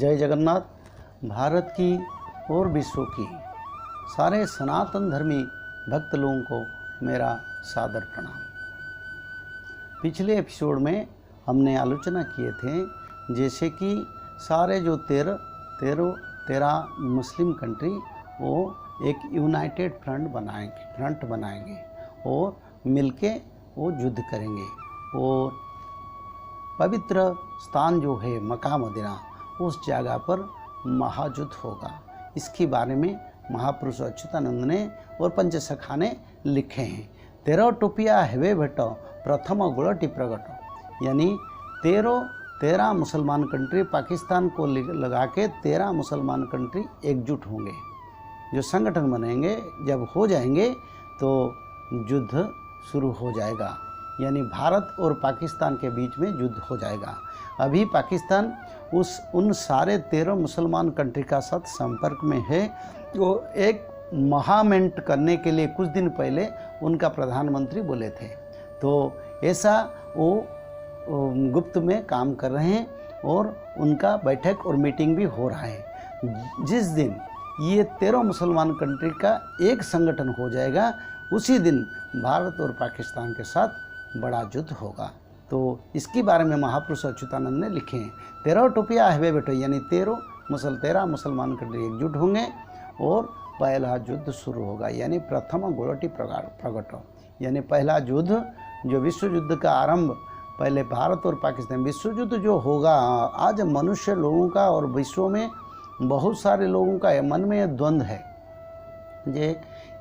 जय जगन्नाथ। भारत की और विश्व की सारे सनातन धर्मी भक्त लोगों को मेरा सादर प्रणाम। पिछले एपिसोड में हमने आलोचना किए थे जैसे कि सारे जो तेरह मुस्लिम कंट्री वो एक यूनाइटेड फ्रंट बनाएंगे और मिलके वो युद्ध करेंगे और पवित्र स्थान जो है मक्का मदीना उस जगह पर महायुद्ध होगा। इसके बारे में महापुरुष अच्युतानंद ने और पंचसखा ने लिखे हैं। 13 टोपिया हेवे भेट प्रथम गोलटी प्रगट, यानी 13 मुसलमान कंट्री पाकिस्तान को लगा के 13 मुसलमान कंट्री एकजुट होंगे, जो संगठन बनेंगे। जब हो जाएंगे तो युद्ध शुरू हो जाएगा, यानी भारत और पाकिस्तान के बीच में युद्ध हो जाएगा। अभी पाकिस्तान उन सारे 13 मुसलमान कंट्री का साथ संपर्क में है। वो एक महामेंट करने के लिए कुछ दिन पहले उनका प्रधानमंत्री बोले थे, तो ऐसा वो गुप्त में काम कर रहे हैं और उनका बैठक और मीटिंग भी हो रहा है। जिस दिन ये 13 मुसलमान कंट्री का एक संगठन हो जाएगा, उसी दिन भारत और पाकिस्तान के साथ बड़ा युद्ध होगा। तो इसके बारे में महापुरुष अच्युतानंद ने लिखे हैं। 13 टोपिया हेवे बेटो, यानी 13 मुसलमान कंट्री एकजुट होंगे और पहला युद्ध शुरू होगा, यानी प्रथम गोलटी प्रगट, यानी पहला युद्ध जो विश्व युद्ध का आरंभ पहले भारत और पाकिस्तान। विश्व युद्ध जो होगा, आज मनुष्य लोगों का और विश्व में बहुत सारे लोगों का मन में द्वंद्व है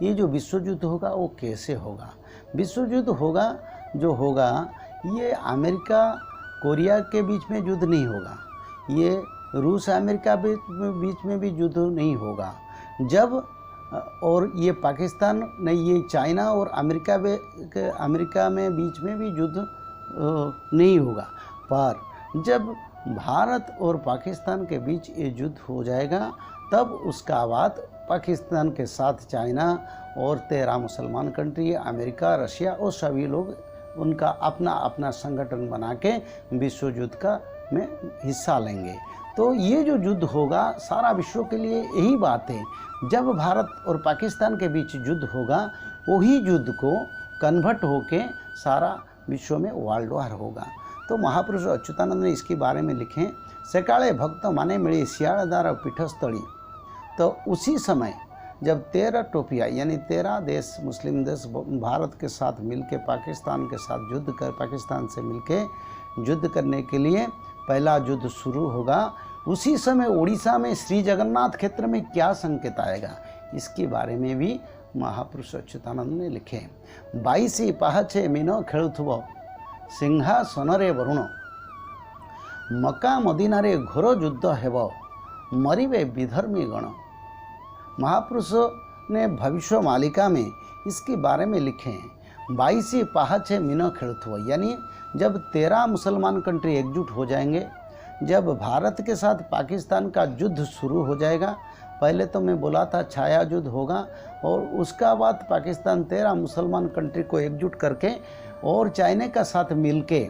ये जो विश्व युद्ध होगा वो कैसे होगा। विश्व युद्ध होगा ये अमेरिका कोरिया के बीच में युद्ध नहीं होगा, ये रूस अमेरिका बीच में भी युद्ध नहीं होगा। जब और ये पाकिस्तान नहीं, ये चाइना और अमेरिका में बीच में भी युद्ध नहीं होगा। पर जब भारत और पाकिस्तान के बीच ये युद्ध हो जाएगा, तब उसका बाद पाकिस्तान के साथ चाइना और 13 मुसलमान कंट्री, अमेरिका, रशिया और सभी लोग उनका अपना अपना संगठन बना के विश्व युद्ध में हिस्सा लेंगे। तो ये जो युद्ध होगा सारा विश्व के लिए यही बात है। जब भारत और पाकिस्तान के बीच युद्ध होगा, वही युद्ध को कन्वर्ट होके सारा विश्व में वर्ल्ड वार होगा। तो महापुरुष अच्युतानंद ने इसके बारे में लिखे, सकाले भक्त माने मिली सियाड़दार पीठस्थली। तो उसी समय जब 13 टोपिया यानी 13 देश मुस्लिम देश भारत के साथ मिलके पाकिस्तान के साथ पाकिस्तान से मिलके युद्ध करने के लिए पहला युद्ध शुरू होगा, उसी समय उड़ीसा में श्री जगन्नाथ क्षेत्र में क्या संकेत आएगा, इसके बारे में भी महापुरुष अच्युतानंद ने लिखे। 22 पाहचे मीन खेलुथुब सिंहासनरे वरुण, मक्का मदीनारे घोर युद्ध हेब मरिबे विधर्मी गण। महापुरुष ने भविष्य मालिका में इसके बारे में लिखे हैं। 22 पाहचे मीनो खेलुथुब, यानी जब 13 मुसलमान कंट्री एकजुट हो जाएंगे, जब भारत के साथ पाकिस्तान का युद्ध शुरू हो जाएगा। पहले तो मैं बोला था छाया युद्ध होगा और उसका बाद पाकिस्तान 13 मुसलमान कंट्री को एकजुट करके और चाइना का साथ मिलके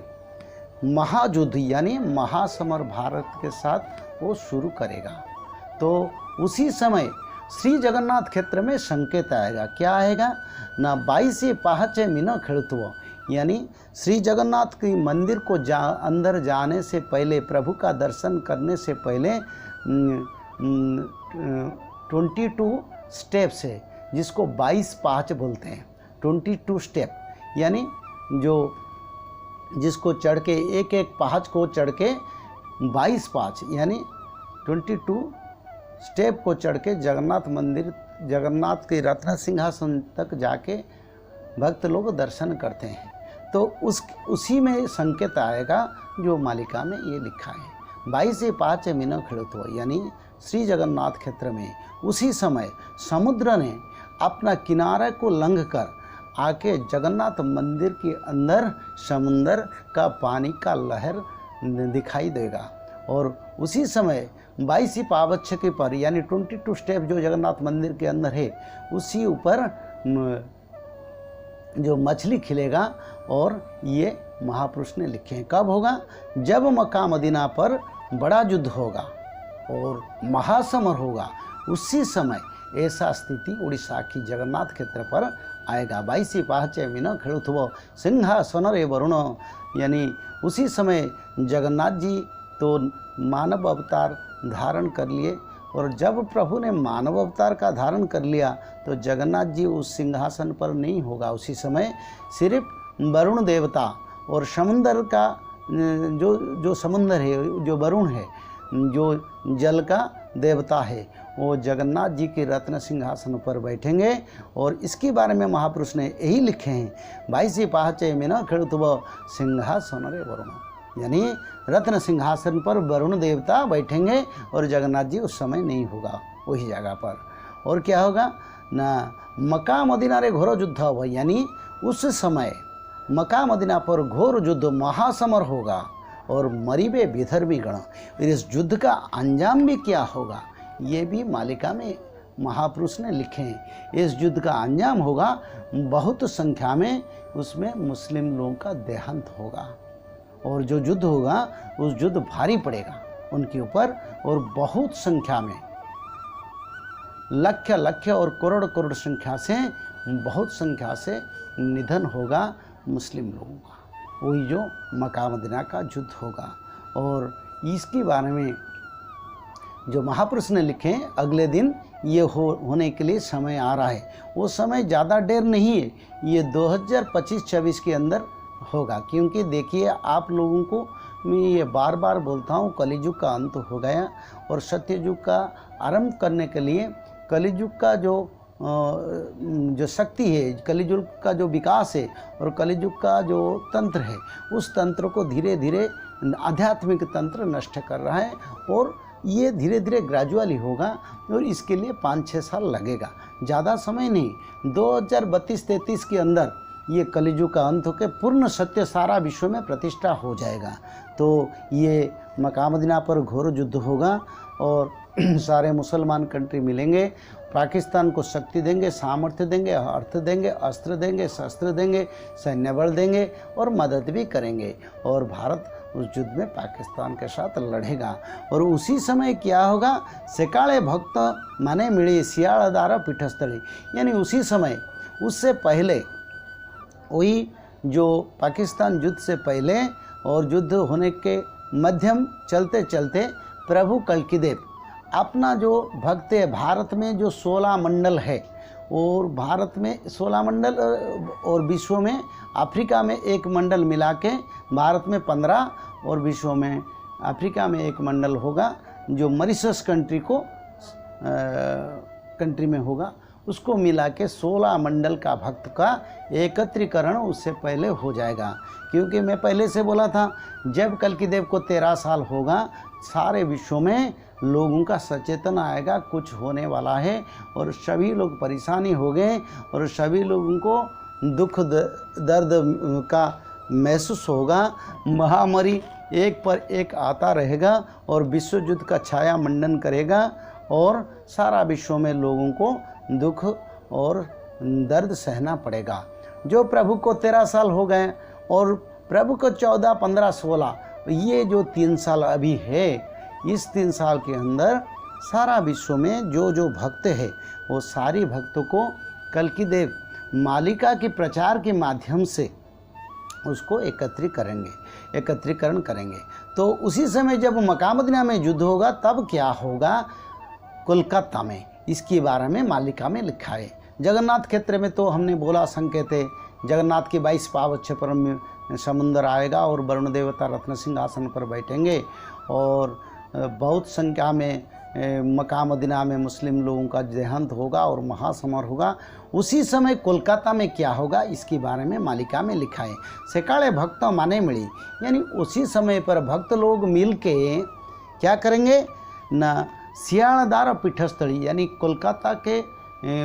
महायुद्ध यानी महासमर भारत के साथ वो शुरू करेगा। तो उसी समय श्री जगन्नाथ क्षेत्र में संकेत आएगा। क्या आएगा ना, 22 पाहचे मीनो खेलुथुब, यानी श्री जगन्नाथ की मंदिर को अंदर जाने से पहले, प्रभु का दर्शन करने से पहले 22 स्टेप्स है, जिसको 22 पाहच बोलते हैं। 22 स्टेप, यानी जिसको चढ़ के एक पाहच को चढ़ के 22 पाहच यानी 22 स्टेप को चढ़ के जगन्नाथ के रत्न सिंहासन तक जाके भक्त लोग दर्शन करते हैं। तो उसी में संकेत आएगा जो मालिका में ये लिखा है। 22 पाहचे मीनो खेलुथुब, यानी श्री जगन्नाथ क्षेत्र में उसी समय समुद्र ने अपना किनारे को लंघ कर आके जगन्नाथ मंदिर के अंदर समुद्र का पानी का लहर दिखाई देगा। और उसी समय 22 पावच्छ के पर यानी 22 स्टेप जो जगन्नाथ मंदिर के अंदर है, उसी ऊपर जो मछली खिलेगा। और ये महापुरुष ने लिखे हैं। कब होगा? जब मक्का मदीना पर बड़ा युद्ध होगा। और महासमर होगा, उसी समय ऐसा स्थिति उड़ीसा की जगन्नाथ क्षेत्र पर आएगा। 22 पाहचे मीन खेलुथुबो सिंहासन रे वरुण, यानी उसी समय जगन्नाथ जी तो मानव अवतार धारण कर लिए, और जब प्रभु ने मानव अवतार का धारण कर लिया तो जगन्नाथ जी उस सिंहासन पर नहीं होगा। उसी समय सिर्फ वरुण देवता और समुंदर का जो समुंदर है, जो वरुण है, जो जल का देवता है, वो जगन्नाथ जी के रत्न सिंहासन पर बैठेंगे। और इसके बारे में महापुरुष ने यही लिखे हैं, 22 पाहचे में न खेलुथुबो सिंहासन रे वरुण, यानी रत्न सिंहासन पर वरुण देवता बैठेंगे और जगन्नाथ जी उस समय नहीं होगा वही जगह पर। और क्या होगा ना, मक्का मदीना रे घोर युद्ध हो, यानी उस समय मक्का मदीना पर घोर युद्ध महासमर होगा और मरीबे विधर्मी गण। इस युद्ध का अंजाम भी क्या होगा ये भी मालिका में महापुरुष ने लिखे हैं। इस युद्ध का अंजाम होगा बहुत संख्या में उसमें मुस्लिम लोगों का देहांत होगा, और जो युद्ध होगा उस युद्ध भारी पड़ेगा उनके ऊपर, और बहुत संख्या में लक्ष्य लक्ष्य और करोड़ करोड़ संख्या से, बहुत संख्या से निधन होगा मुस्लिम लोगों का। वही जो मक्का मदीना का युद्ध होगा। और इसके बारे में जो महापुरुष ने लिखे अगले दिन ये होने के लिए समय आ रहा है। वो समय ज़्यादा देर नहीं है, ये 2025-26 के अंदर होगा। क्योंकि देखिए आप लोगों को मैं ये बार बार बोलता हूँ, कलियुग का अंत हो गया और सत्ययुग का आरंभ करने के लिए कलियुग का जो शक्ति है, कलियुग का जो विकास है और कलियुग का जो तंत्र है, उस तंत्र को धीरे धीरे आध्यात्मिक तंत्र नष्ट कर रहा है। और ये धीरे धीरे ग्रेजुअली होगा और इसके लिए 5-6 साल लगेगा, ज़्यादा समय नहीं। 2032-33 के अंदर ये कलियुग का अंत होकर पूर्ण सत्य सारा विश्व में प्रतिष्ठा हो जाएगा। तो ये मक्का मदीना पर घोर युद्ध होगा और सारे मुसलमान कंट्री मिलेंगे, पाकिस्तान को शक्ति देंगे, सामर्थ्य देंगे, अर्थ देंगे, अस्त्र देंगे, शस्त्र देंगे, सैन्य बल देंगे और मदद भी करेंगे। और भारत उस युद्ध में पाकिस्तान के साथ लड़ेगा। और उसी समय क्या होगा, सेकाले भक्त माने मिली सियालदार पीठस्थली, यानी उसी समय, उससे पहले, वही जो पाकिस्तान युद्ध से पहले और युद्ध होने के मध्यम चलते चलते प्रभु कल्किदेव अपना जो भक्त है, भारत में जो 16 मंडल है, और भारत में 16 मंडल और विश्व में अफ्रीका में एक मंडल मिला के भारत में 15 और विश्व में अफ्रीका में एक मंडल होगा, जो मॉरिशस कंट्री में होगा, उसको मिला के 16 मंडल का भक्त का एकत्रीकरण उससे पहले हो जाएगा। क्योंकि मैं पहले से बोला था, जब कल्किदेव को 13 साल होगा, सारे विश्व में लोगों का सचेतन आएगा, कुछ होने वाला है, और सभी लोग परेशानी हो गए और सभी लोगों को दुख दर्द का महसूस होगा। महामारी एक पर एक आता रहेगा और विश्व युद्ध का छाया मंडन करेगा और सारा विश्व में लोगों को दुख और दर्द सहना पड़ेगा। जो प्रभु को 13 साल हो गए और प्रभु को 14, 15, 16, ये जो 3 साल अभी है, इस 3 साल के अंदर सारा विश्व में जो जो भक्त है वो सारी भक्तों को कल्किदेव मालिका के प्रचार के माध्यम से उसको एकत्रीकरण करेंगे। तो उसी समय जब मक्का मदीना में युद्ध होगा तब क्या होगा कोलकाता में, इसके बारे में मालिका में लिखा है। जगन्नाथ क्षेत्र में तो हमने बोला संकेत है, जगन्नाथ के 22 पावच्छे पर समुंदर आएगा और वरुण देवता रत्न सिंहासन पर बैठेंगे और बहुत संख्या में मक्का मदीना में मुस्लिम लोगों का देहांत होगा और महासमर होगा। उसी समय कोलकाता में क्या होगा इसके बारे में मालिका में लिखा है। सेकाले भक्त माने मिली, यानी उसी समय पर भक्त लोग मिल के क्या करेंगे न, सियालदार पीठस्थली, यानी कोलकाता के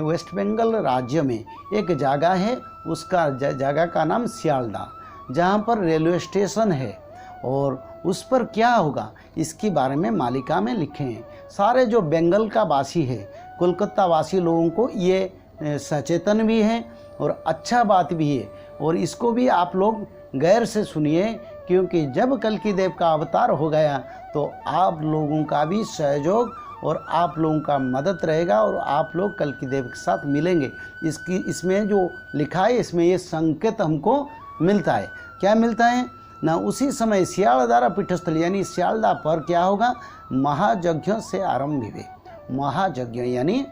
वेस्ट बंगाल राज्य में एक जगह है, उसका जगह का नाम सियालदा, जहाँ पर रेलवे स्टेशन है। और उस पर क्या होगा इसके बारे में मालिका में लिखे हैं। सारे जो बंगाल का वासी है, कोलकाता वासी लोगों को ये सचेतन भी है और अच्छा बात भी है, और इसको भी आप लोग गैर से सुनिए क्योंकि जब कल्कि देव का अवतार हो गया तो आप लोगों का भी सहयोग और आप लोगों का मदद रहेगा और आप लोग कल्कि देव के साथ मिलेंगे। इसमें जो लिखा है इसमें ये संकेत हमको मिलता है। क्या मिलता है ना, उसी समय सियालदारा पीठस्थल यानी सियालदा पर क्या होगा, महायज्ञ से आरंभ हुए। महायज्ञ यानी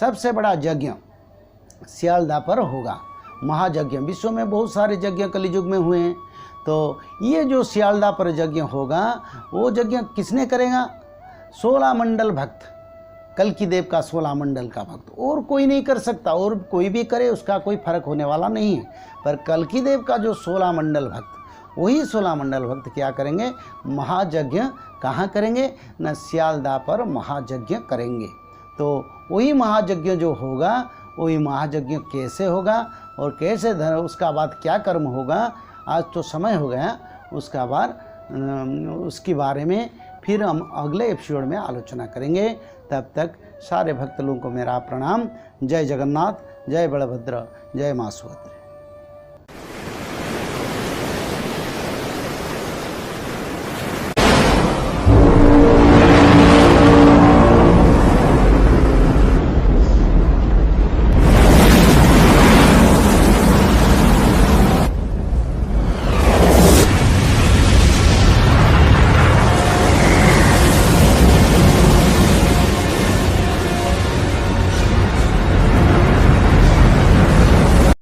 सबसे बड़ा यज्ञ सियालदा पर होगा। महायज्ञ, विश्व में बहुत सारे यज्ञ कलियुग में हुए हैं, तो ये जो सियालदा पर यज्ञ होगा वो यज्ञ किसने करेगा, 16 मंडल भक्त, कल्कि देव का 16 मंडल का भक्त, और कोई नहीं कर सकता। और कोई भी करे उसका कोई फर्क होने वाला नहीं है, पर कल्कि देव का जो 16 मंडल भक्त, वही 16 मंडल भक्त क्या करेंगे, महायज्ञ कहाँ करेंगे न, सियालदा पर महायज्ञ करेंगे। तो वही महायज्ञ जो होगा, वही महायज्ञ कैसे होगा और कैसे उसका बाद क्या कर्म होगा, आज तो समय हो गया, उसका बाद उसके बारे में फिर हम अगले एपिसोड में आलोचना करेंगे। तब तक सारे भक्त लोगों को मेरा प्रणाम। जय जगन्नाथ, जय बलभद्र, जय माँ सुभद्रा।